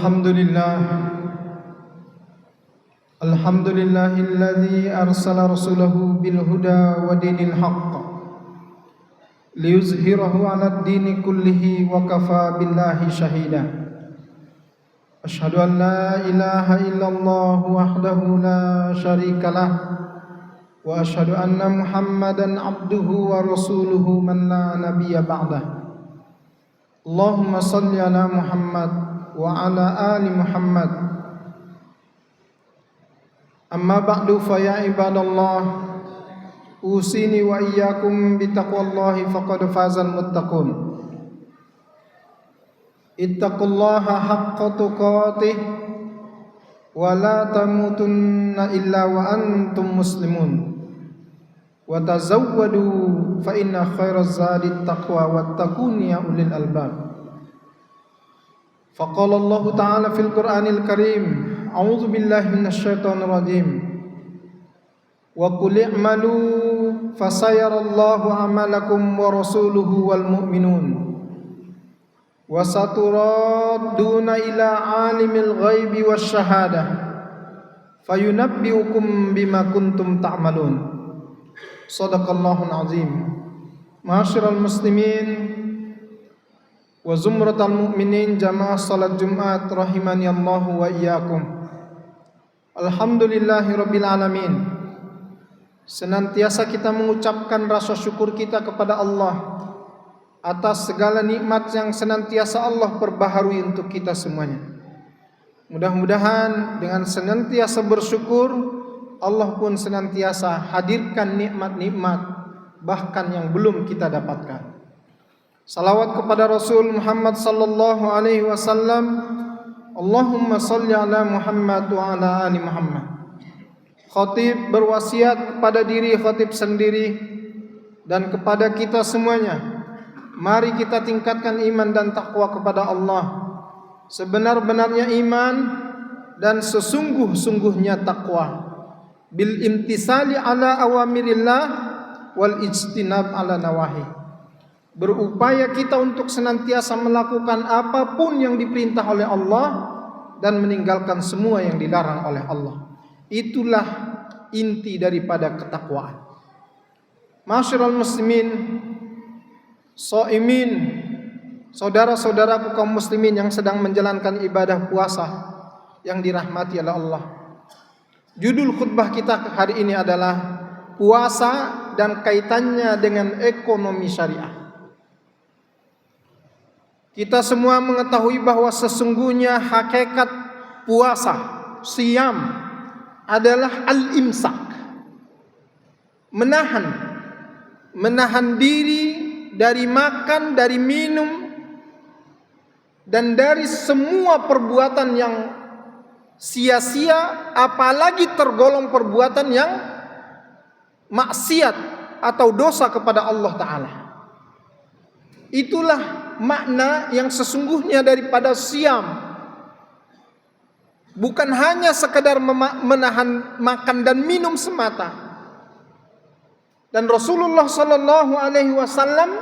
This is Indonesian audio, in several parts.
Alhamdulillah Alhamdulillahilladzi arsala rasulahu bil huda wa dinil haqq liyuzhirahu 'alad dini kullihi wa kafa billahi shahida. Asyhadu an la ilaha illallah wahdahu la syarikalah wa asyhadu anna Muhammadan abduhu wa rasuluhu man la nabiyya ba'dah. Allahumma shalli ala Muhammad wa ala ali Muhammad. Amma ba'du fa ya ibadallah, usini wa iyyakum bitaqwallahi faqad fazal muttaqun. Ittaqullaha haqqa tuqatih wa la tamutunna illa wa antum muslimun. Wa tazawwadu fa inna khairaz zadi taqwa wattaqun ya ulil albab. Faqala Allah Ta'ala fil Qur'anil Karim, a'udzu billahi minasy syaithanir rajim. Wa qul i'malu fasayarallahu 'amalakum wa rasuluhu wal mu'minun. Wa saturadduna ila 'alimil ghaibi wasyahadah fayunabbi'ukum bima kuntum ta'malun. Shadaqallahul azim. Ma'asyiral muslimin wa zumratal mu'minin jamaah salat Jumat rahimani Allah wa iyyakum. Alhamdulillahirabbil alamin. Senantiasa kita mengucapkan rasa syukur kita kepada Allah atas segala nikmat yang senantiasa Allah perbaharui untuk kita semuanya. Mudah-mudahan dengan senantiasa bersyukur, Allah pun senantiasa hadirkan nikmat-nikmat bahkan yang belum kita dapatkan. Salawat kepada Rasul Muhammad sallallahu alaihi wasallam. Allahumma salli ala Muhammad wa ala ali Muhammad. Khatib berwasiat kepada diri khatib sendiri dan kepada kita semuanya. Mari kita tingkatkan iman dan takwa kepada Allah. Sebenar-benarnya iman dan sesungguh-sungguhnya takwa. Bil imtisali ala awamirillah wal ijtinab ala nawahi. Berupaya kita untuk senantiasa melakukan apapun yang diperintah oleh Allah dan meninggalkan semua yang dilarang oleh Allah. Itulah inti daripada ketakwaan. Ma'asyiral muslimin, shaimin, saudara-saudaraku kaum muslimin yang sedang menjalankan ibadah puasa yang dirahmati oleh Allah. Judul khutbah kita hari ini adalah puasa dan kaitannya dengan ekonomi syariah. Kita semua mengetahui bahwa sesungguhnya hakikat puasa, siyam, adalah al-imsak. Menahan diri dari makan, dari minum, dan dari semua perbuatan yang sia-sia, apalagi tergolong perbuatan yang maksiat atau dosa kepada Allah Ta'ala. Itulah makna yang sesungguhnya daripada siam. Bukan hanya sekedar menahan makan dan minum semata. Dan Rasulullah sallallahu alaihi wasallam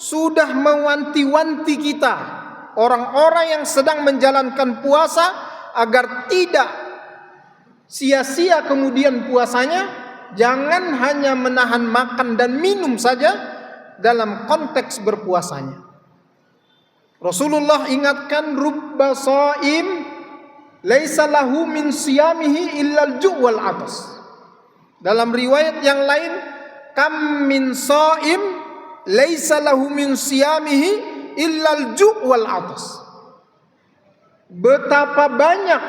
sudah mewanti-wanti kita, orang-orang yang sedang menjalankan puasa, agar tidak sia-sia kemudian puasanya. Jangan hanya menahan makan dan minum saja dalam konteks berpuasanya. Rasulullah ingatkan, rubba shaim laisa lahu min siyamihi illal ju' wal 'atas. Dalam riwayat yang lain, kam min shaim laisa lahu min siyamihi illal ju' wal 'atas. Betapa banyak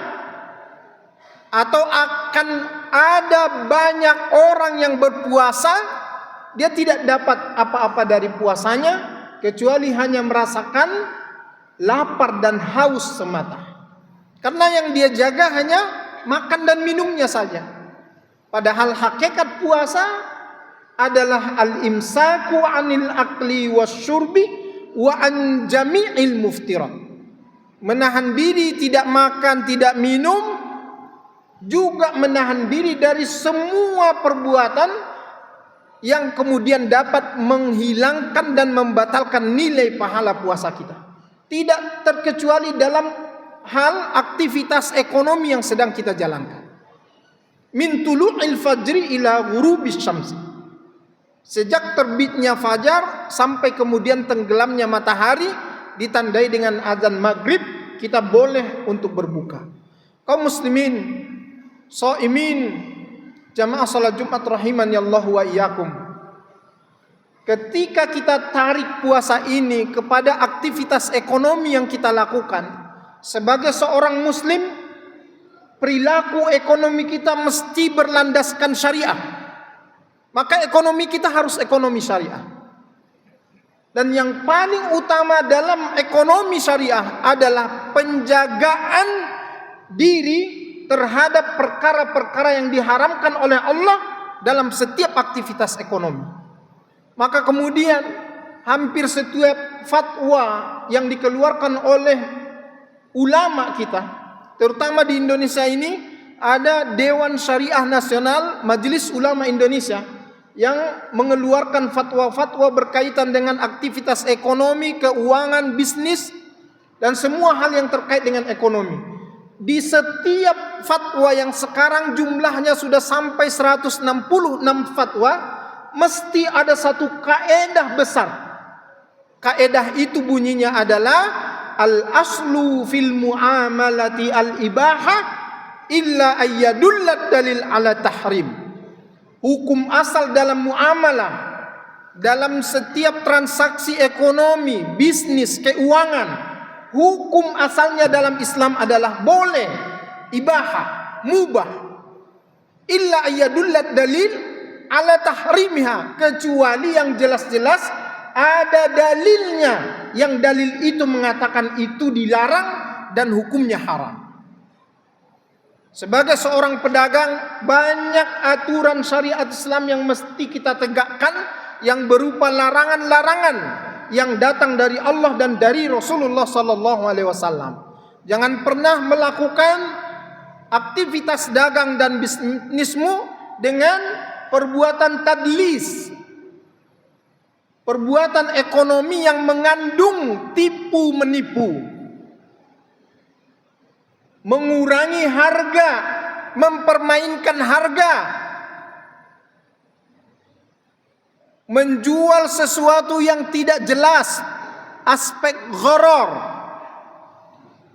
atau akan ada banyak orang yang berpuasa, dia tidak dapat apa-apa dari puasanya kecuali hanya merasakan lapar dan haus semata. Karena yang dia jaga hanya makan dan minumnya saja. Padahal hakikat puasa adalah al-imsaku 'anil akli wasyurbi wa an jami'il muftirat. Menahan diri tidak makan, tidak minum, juga menahan diri dari semua perbuatan yang kemudian dapat menghilangkan dan membatalkan nilai pahala puasa kita. Tidak terkecuali dalam hal aktivitas ekonomi yang sedang kita jalankan. Min tulu'il fajri ila ghurubis syamsi. Sejak terbitnya fajar sampai kemudian tenggelamnya matahari ditandai dengan azan maghrib, kita boleh untuk berbuka. Kaum muslimin, shaimin, jamaah salat Jumat rahimani Allah wa iyyakum. Ketika kita tarik puasa ini kepada aktivitas ekonomi yang kita lakukan, sebagai seorang muslim, perilaku ekonomi kita mesti berlandaskan syariah. Maka ekonomi kita harus ekonomi syariah. Dan yang paling utama dalam ekonomi syariah adalah penjagaan diri terhadap perkara-perkara yang diharamkan oleh Allah dalam setiap aktivitas ekonomi. Maka kemudian hampir setiap fatwa yang dikeluarkan oleh ulama kita, terutama di Indonesia ini, ada Dewan Syariah Nasional, Majelis Ulama Indonesia, yang mengeluarkan fatwa-fatwa berkaitan dengan aktivitas ekonomi, keuangan, bisnis, dan semua hal yang terkait dengan ekonomi. Di setiap fatwa yang sekarang jumlahnya sudah sampai 166 fatwa, mesti ada satu kaedah besar. Kaedah itu bunyinya adalah al-aslu fil muamalati al-ibaha illa ayyadullat dalil ala tahrim. Hukum asal dalam muamalah, dalam setiap transaksi ekonomi, bisnis, keuangan, hukum asalnya dalam Islam adalah boleh, ibahah, mubah. Illa ayyadullat dalil ala tahrimiha, kecuali yang jelas-jelas ada dalilnya, yang dalil itu mengatakan itu dilarang dan hukumnya haram. Sebagai seorang pedagang, banyak aturan syariat Islam yang mesti kita tegakkan, yang berupa larangan-larangan yang datang dari Allah dan dari Rasulullah SAW. Jangan pernah melakukan aktivitas dagang dan bisnismu dengan perbuatan tadlis, perbuatan ekonomi yang mengandung tipu menipu, mengurangi harga, mempermainkan harga, menjual sesuatu yang tidak jelas, aspek gharar,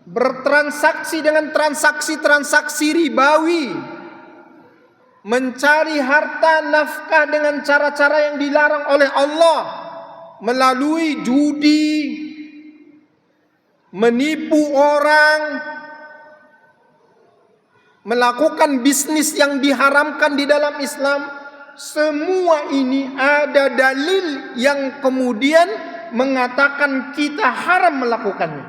bertransaksi dengan transaksi-transaksi ribawi, mencari harta nafkah dengan cara-cara yang dilarang oleh Allah, melalui judi, menipu orang, melakukan bisnis yang diharamkan di dalam Islam. Semua ini ada dalil yang kemudian mengatakan kita haram melakukannya.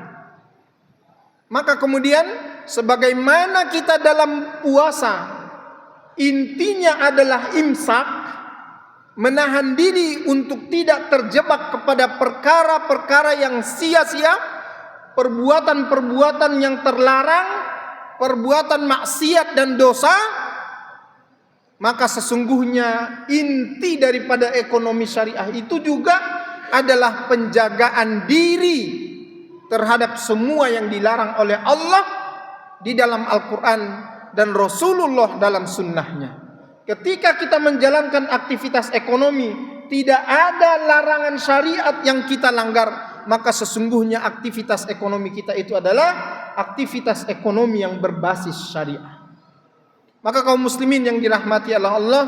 Maka kemudian sebagaimana kita dalam puasa intinya adalah imsak, menahan diri untuk tidak terjebak kepada perkara-perkara yang sia-sia, perbuatan-perbuatan yang terlarang, perbuatan maksiat dan dosa, maka sesungguhnya inti daripada ekonomi syariah itu juga adalah penjagaan diri terhadap semua yang dilarang oleh Allah di dalam Al-Quran dan Rasulullah dalam sunnahnya. Ketika kita menjalankan aktivitas ekonomi, tidak ada larangan syariat yang kita langgar, maka sesungguhnya aktivitas ekonomi kita itu adalah aktivitas ekonomi yang berbasis syariah. Maka kaum muslimin yang dirahmati Allah,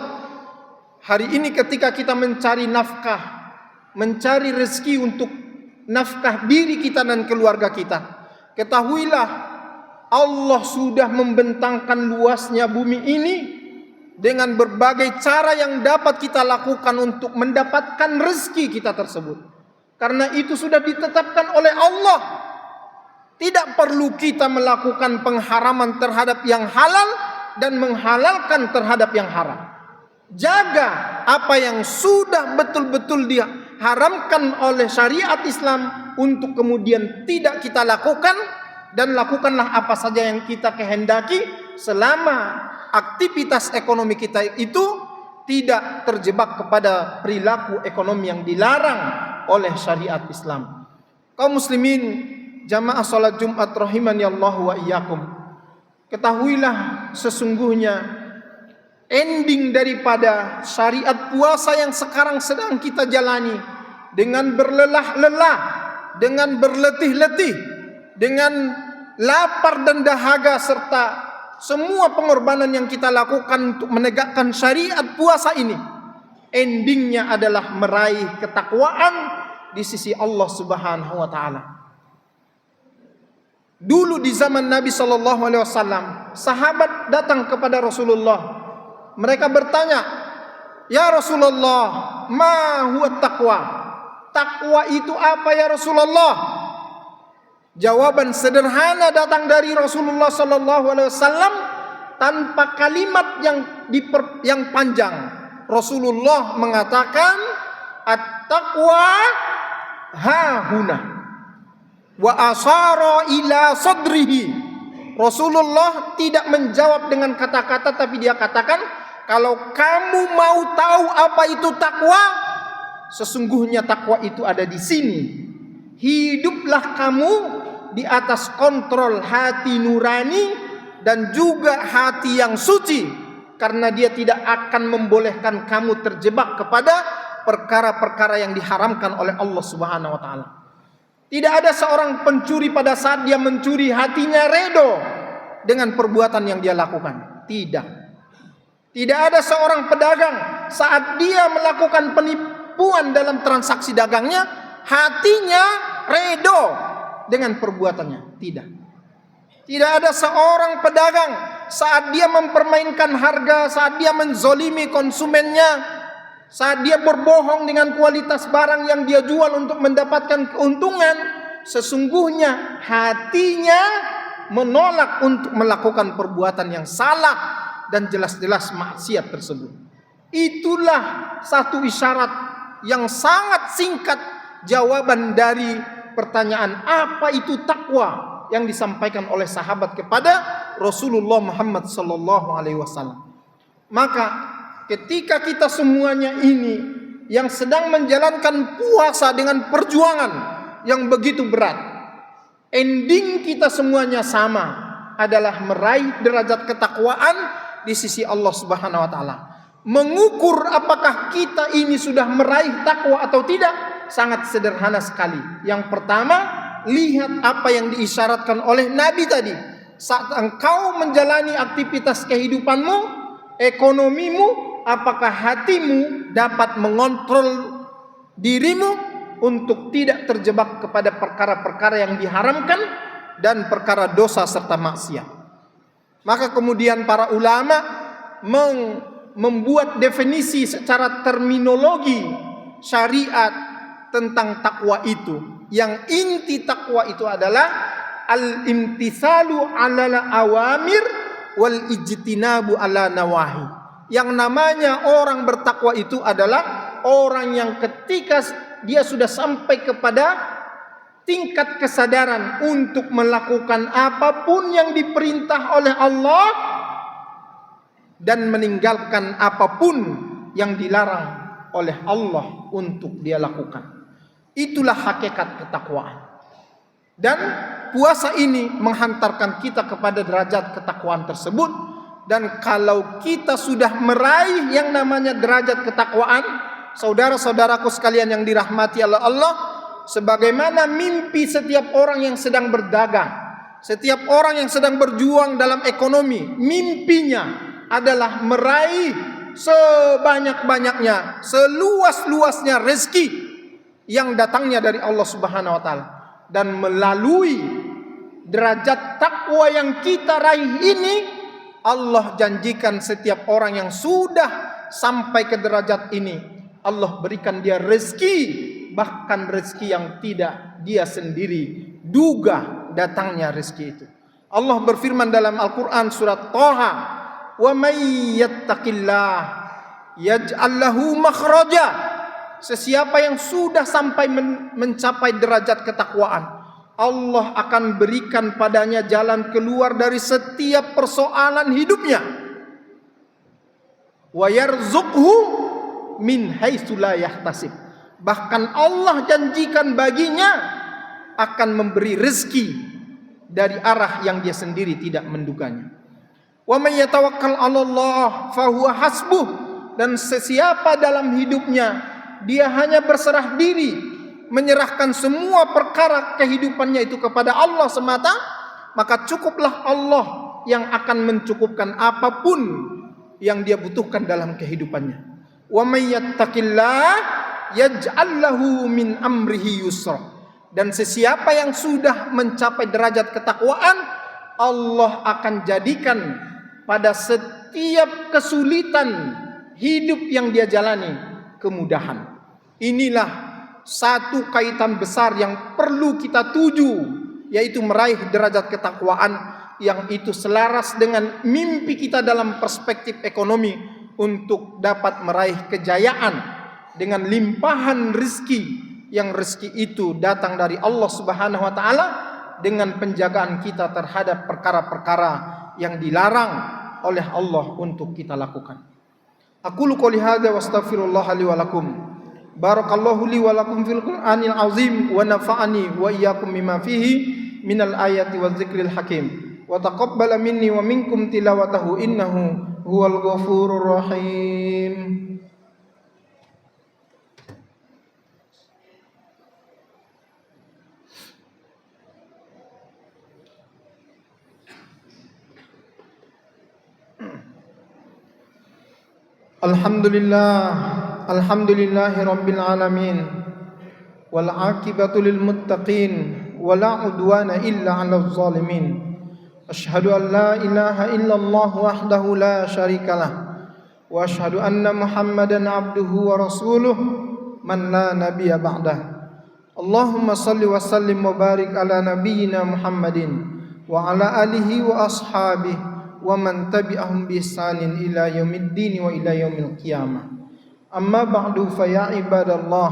hari ini ketika kita mencari nafkah, mencari rezeki untuk nafkah diri kita dan keluarga kita, ketahuilah Allah sudah membentangkan luasnya bumi ini dengan berbagai cara yang dapat kita lakukan untuk mendapatkan rezeki kita tersebut. Karena itu sudah ditetapkan oleh Allah. Tidak perlu kita melakukan pengharaman terhadap yang halal dan menghalalkan terhadap yang haram. Jaga apa yang sudah betul-betul diharamkan oleh syariat Islam untuk kemudian tidak kita lakukan, dan lakukanlah apa saja yang kita kehendaki selama aktivitas ekonomi kita itu tidak terjebak kepada perilaku ekonomi yang dilarang oleh syariat Islam. Kaum muslimin jamaah salat Jumat rahimani Allah wa iyyakum, ketahuilah sesungguhnya ending daripada syariat puasa yang sekarang sedang kita jalani, dengan berlelah-lelah, dengan berletih-letih, dengan lapar dan dahaga, serta semua pengorbanan yang kita lakukan untuk menegakkan syariat puasa ini, endingnya adalah meraih ketakwaan di sisi Allah Subhanahu wa taala. Dulu di zaman Nabi sallallahu alaihi wasallam, sahabat datang kepada Rasulullah. Mereka bertanya, "Ya Rasulullah, ma huwa taqwa?" Takwa itu apa ya Rasulullah? Jawaban sederhana datang dari Rasulullah sallallahu alaihi wasallam tanpa kalimat yang panjang. Rasulullah mengatakan, "At-taqwa hahuna." Wa asara ila sadrihi. Rasulullah tidak menjawab dengan kata-kata, tapi dia katakan, kalau kamu mau tahu apa itu takwa, sesungguhnya takwa itu ada di sini. Hiduplah kamu di atas kontrol hati nurani dan juga hati yang suci, karena dia tidak akan membolehkan kamu terjebak kepada perkara-perkara yang diharamkan oleh Allah Subhanahu wa taala. Tidak ada seorang pencuri pada saat dia mencuri hatinya redo dengan perbuatan yang dia lakukan. Tidak. Tidak ada seorang pedagang saat dia melakukan penipuan dalam transaksi dagangnya, hatinya redo dengan perbuatannya. Tidak. Tidak ada seorang pedagang saat dia mempermainkan harga, saat dia menzolimi konsumennya, saat dia berbohong dengan kualitas barang yang dia jual untuk mendapatkan keuntungan, sesungguhnya hatinya menolak untuk melakukan perbuatan yang salah dan jelas-jelas maksiat tersebut. Itulah satu isyarat yang sangat singkat jawaban dari pertanyaan apa itu takwa yang disampaikan oleh sahabat kepada Rasulullah Muhammad sallallahu alaihi wasallam. Maka ketika kita semuanya ini yang sedang menjalankan puasa dengan perjuangan yang begitu berat, ending kita semuanya sama, adalah meraih derajat ketakwaan di sisi Allah Subhanahu wa taala. Mengukur apakah kita ini sudah meraih takwa atau tidak sangat sederhana sekali. Yang pertama, lihat apa yang diisyaratkan oleh Nabi tadi. Saat engkau menjalani aktivitas kehidupanmu, ekonomimu, apakah hatimu dapat mengontrol dirimu untuk tidak terjebak kepada perkara-perkara yang diharamkan dan perkara dosa serta maksiat. Maka kemudian para ulama membuat definisi secara terminologi syariat tentang takwa itu. Yang inti takwa itu adalah al-imtithalu 'alal awamir wal ijtinabu 'ala nawahi. Yang namanya orang bertakwa itu adalah orang yang ketika dia sudah sampai kepada tingkat kesadaran untuk melakukan apapun yang diperintah oleh Allah dan meninggalkan apapun yang dilarang oleh Allah untuk dia lakukan. Itulah hakikat ketakwaan. Dan puasa ini menghantarkan kita kepada derajat ketakwaan tersebut. Dan kalau kita sudah meraih yang namanya derajat ketakwaan, saudara-saudaraku sekalian yang dirahmati oleh Allah, sebagaimana mimpi setiap orang yang sedang berdagang, setiap orang yang sedang berjuang dalam ekonomi, mimpinya adalah meraih sebanyak-banyaknya, seluas-luasnya rezeki yang datangnya dari Allah Subhanahu wa taala. Dan melalui derajat takwa yang kita raih ini, Allah janjikan setiap orang yang sudah sampai ke derajat ini, Allah berikan dia rezeki, bahkan rezeki yang tidak dia sendiri duga datangnya rezeki itu. Allah berfirman dalam Al-Quran surat Thaha, "Wa may yattaqillah yaj'al lahu makhraja." Sesiapa yang sudah sampai mencapai derajat ketakwaan, Allah akan berikan padanya jalan keluar dari setiap persoalan hidupnya. Wa yarzuqhu min haitsu la yahtasib. Bahkan Allah janjikan baginya akan memberi rezeki dari arah yang dia sendiri tidak menduganya. Wa may yatawakkal 'alallah fahuwa hasbuh, dan sesiapa dalam hidupnya dia hanya berserah diri, menyerahkan semua perkara kehidupannya itu kepada Allah semata, maka cukuplah Allah yang akan mencukupkan apapun yang dia butuhkan dalam kehidupannya. Wa may yattaqillah yaj'al lahu min amrihi yusra, dan sesiapa yang sudah mencapai derajat ketakwaan, Allah akan jadikan pada setiap kesulitan hidup yang dia jalani kemudahan. Inilah satu kaitan besar yang perlu kita tuju, yaitu meraih derajat ketakwaan yang itu selaras dengan mimpi kita dalam perspektif ekonomi untuk dapat meraih kejayaan dengan limpahan rezeki, yang rezeki itu datang dari Allah Subhanahu wa taala dengan penjagaan kita terhadap perkara-perkara yang dilarang oleh Allah untuk kita lakukan. Aqulu qouli hadza wa astaghfirullah li wa lakum. Barakallahu li wa lakum fil Qur'anil azim wa nafa'ani wa iyyakum bima fihi minal ayati wa dzikril hakim. Wa taqabbala minni wa minkum tilawatahu innahu huwal ghafurur rahim. Alhamdulillahi rabbil alamin, wal aqibatu lil muttaqin, wala udwana illa 'alal zalimin. Asyhadu an la ilaha illallah wahdahu la syarikalah, wa asyhadu anna Muhammadan abduhu wa rasuluh man la nabiyya ba'dah. Allahumma salli wa sallim wa barik ala nabiyyina Muhammadin wa ala alihi wa ashabihi wa man tabi'ahum bi ihsanin ila yaumiddin wa ila yaumil qiyamah. Amma ba'du, fa ya ibadallah,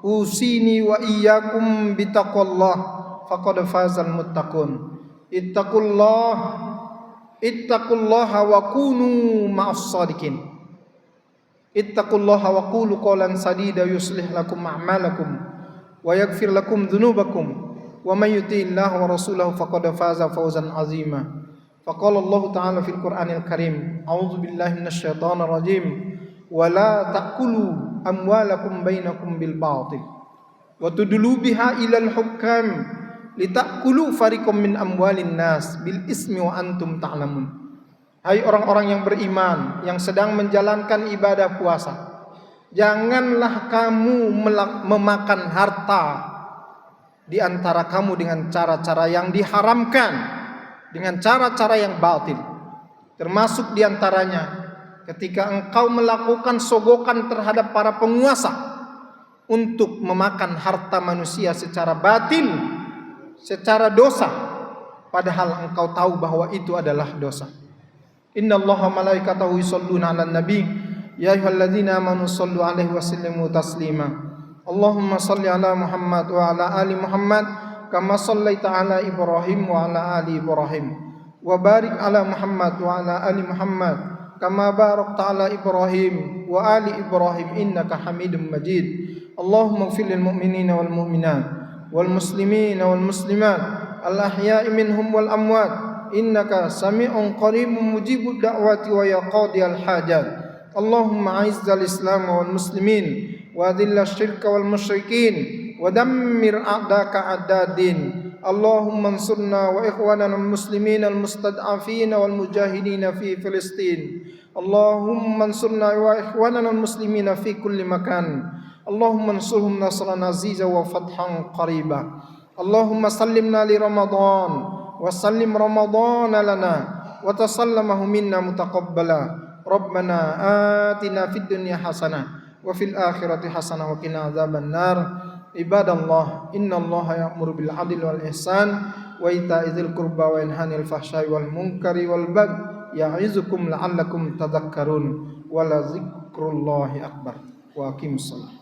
usini wa iyyakum bi taqwallah faqad fazal muttaqun. Ittaqullaha wa kunu ma'as sadiqin. Ittaqullaha wa qulu qawlan sadida yuslih lakum a'malakum wa yaghfir lakum dhunubakum wa may yuti'illaha wa rasulahu faqad faza fawzan 'azima. Faqala Allah ta'ala fil Qur'anil Karim, a'udzu billahi minasy syaithanir rajim, wa la ta'kulu amwalakum bainakum bil batil wa tudlu biha ilal hukam litakulu fariqam min amwalin nas bil ismi wa antum ta'lamun. Hai orang-orang yang beriman yang sedang menjalankan ibadah puasa, janganlah kamu memakan harta di antara kamu dengan cara-cara yang diharamkan, dengan cara-cara yang batil. Termasuk di antaranya ketika engkau melakukan sogokan terhadap para penguasa untuk memakan harta manusia secara batil, secara dosa, padahal engkau tahu bahwa itu adalah dosa. Innallaha malaikatahu yusholluna 'alan nabi ya ayyuhalladzina amanu shallu 'alaihi wa sallimu taslima. Allahumma shalli 'ala Muhammad wa 'ala ali Muhammad kama shallaita 'ala Ibrahim wa 'ala ali Ibrahim wa barik 'ala Muhammad wa 'ala ali Muhammad kama barakta 'ala Ibrahim wa ali Ibrahim innaka Hamidum Majid. Allahumma ighfir lil mu'minina wal mu'minat wal muslimina wal muslimat al ahya'i minhum wal amwat innaka sami'un qaribun mujibud da'wati wa ya qadiyal hajat. Allahumma a'izzal islam wal muslimin wa adhillash syirka wal musyrikin wa dammir a'daka a'dad-din. Allahumma ansurna wa ikhwanana al muslimin al mustad'afin wal mujahidin fi Filistin. Allahumma ansurna wa ikhwanana al muslimin fi kulli makan. Allahumma ansurhum nasran aziza wa fathan qariba. Allahumma sallimna li Ramadan wa sallim Ramadan lana wa tasallamahu minna mutaqabbala. Rabbana atina fid dunya hasanah wa fil akhirati hasanah wa qina adzaban nar. Ibadallah, innallaha ya'muru bil 'adli wal ihsan wa ita'i dzil qurba wa yanha 'anil fahsya'i wal munkari wal baghi ya'izukum la'allakum tadhakkarun. Wa la dzikrullahi akbar. Wa aqimus shalah.